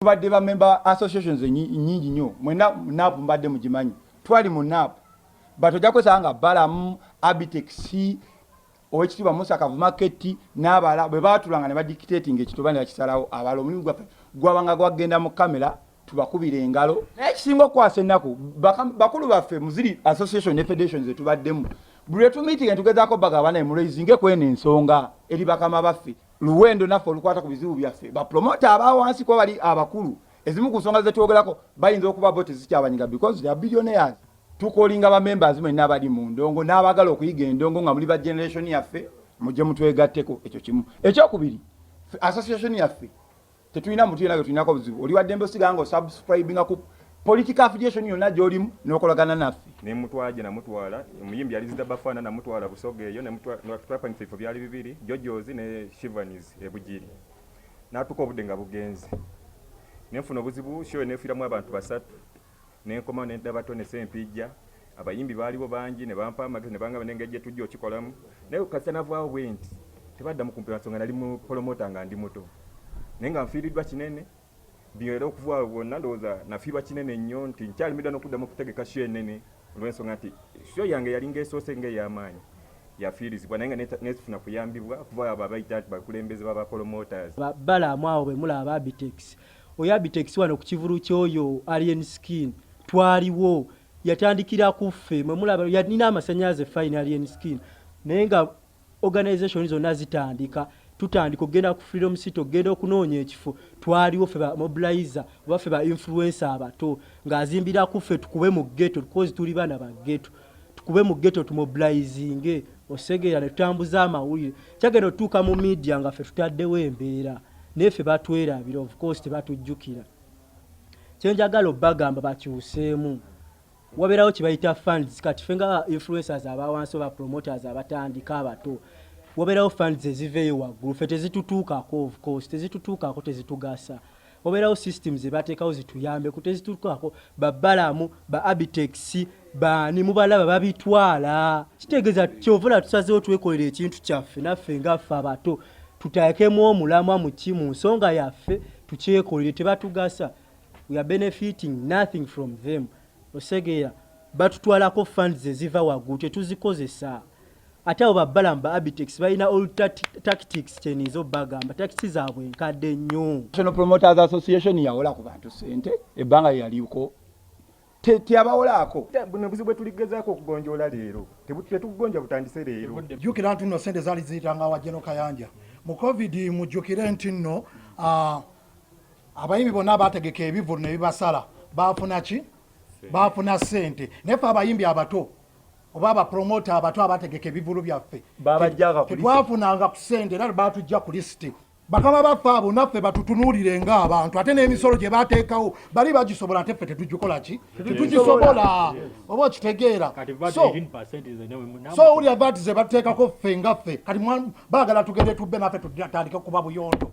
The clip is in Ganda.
Tubadde ba member associations nyingi nnyo mwena NAP mbadde mugimanyi twali mu NAP batojja kwesanga Balamu Abitex owekitiibwa Musa Kavumaketi n'abala bwe baatulanga ne badictating ekitoba ne bakisalawo abala omulimu gwaffe gwabanga gwagenda mu kamera tubakubira engalo n'ekisinga okwasa ennaku bakulu baffe muziri association ne federations etubaddemu buli tu meeting entugezaako bagabana emulaizinge kweno ensonga eri bakama baffe luwendo naffe olukwata ku bizibu byaffe bapromota abawansi kwa bali abakulu ezimu ku nsonga zetwogerako bayinza okuba bo tezikyabanyiga because they are billionaires tukolinga ba members mwe n'abali mu ndongo n'abagala okuyiga endongo nga muli ba generation yaffe mujje mutwegatteko ekyo kimu ekyokubiri association yaffe tetulina mutu yenna tulinako buzibu oli wadde mbosigango subscribinga ku political affiliation yonna gy'olimu n'okolagana naffe ne mutwaje na mutwala omuyimbi yalizida bafana na mutwala busoge eyo ne mutwala twapangisa ifo byali bibiri jojozi ne Shivaniz ebujiri natuko obudde nga bugenze nenfuna obuzibu show nefiramu abantu basatu nenkoma nendaba tone sempijja abayimbi baalibo bangi ne bampa amagezi ne banga banengeje tujjo okikolamu naye kasana vaawo bwenti tebadda mukumpira nsonga nali mu promoter nga ndi muto nenga mfiiridwa kinene biero okuva bonna ndoza nafirwa kinene nnyo nti nkyali mida n'okuddamu okutegeka show ennene olw'ensonga nti show yange yali ng'esoose ng'ey'amaanyi yafiirizibwa naye nga nesifuna kuyambibwa kuva abo abayita nti bakulembeze baba promoters Balamu awo bwe mulaba Abitex oyo Abitex wano ku kivulu ky'oyo Alien Skin twaliwo yatandikira kuffe mwe mulaba yalina amasannyalaze fine Alien Skin naye nga organization zonna zitandika tutandika okugenda ku Freedom City okugenda okunoonya ekifo twaliwo ffe ba mobilizer oba ffe ba influencer abato ng'azimbira kuffe tukube mu ghetto because tuli bana ba ghetto tukube mu ghetto tumobilizinge osegeera ne tutambuza amawulire kyagenda otuuka mu media nga ffe tutaddewo embeera neffe batwerabira of course tebatujjukira kyenjagala obbagamba bakyuseemu wabeerawo kye bayita funds kati ffe nga influencers abawansi oba promoters abatandika abato wabeerawo funds eziveeyo waggulu ffe tezitutuukako of course tezitutuukako tezitugasa wabeerawo systems ebateekawo zituyambeko tezitutuukako Balamu ba Abitex bani mubalaba babitwala kitegeeza kyovula tusazeewo twekolera ekintu kyaffe naffe ngaffe abato tutaekemu omulamwa mu kimu nsonga yaffe tukyekolere tebatugasa we are benefiting nothing from them osegeera batutwalako funds eziva waggulu tetuzikozesa ate abo Balamu ba Abitex balina all tactics kyenizo bagamba tactics zaabwe nkadde nnyo National Promoters Association yawola ku bantu sente ebbanga yaliko teyabawolaako buno buzibu tuligezaako okugonjoola leero tetukugonja butandise leero jjukira nti nno sente zaali ziyitanga wa General Kayanja mu covid mujjukire nti nno abayimbi bonna abategeka ebivulu ne bibasala baafuna ki baafuna sente naye ffe abayimbi abato oba abapromota abato abategeka ebivulu byaffe tetwafunanga ku sente era baatujja ku lisiti bakama baffe abo naffe batutunuulire ng'abantu ate n'emisolo gye baateekawo bali bagisobola ate ffe tetugikola ki tetugisobola oba okitegeera so owulira vaati ze bateekako ffe ngaffe kati baagala tugende tubbe naffe tutandike okuba buyonjo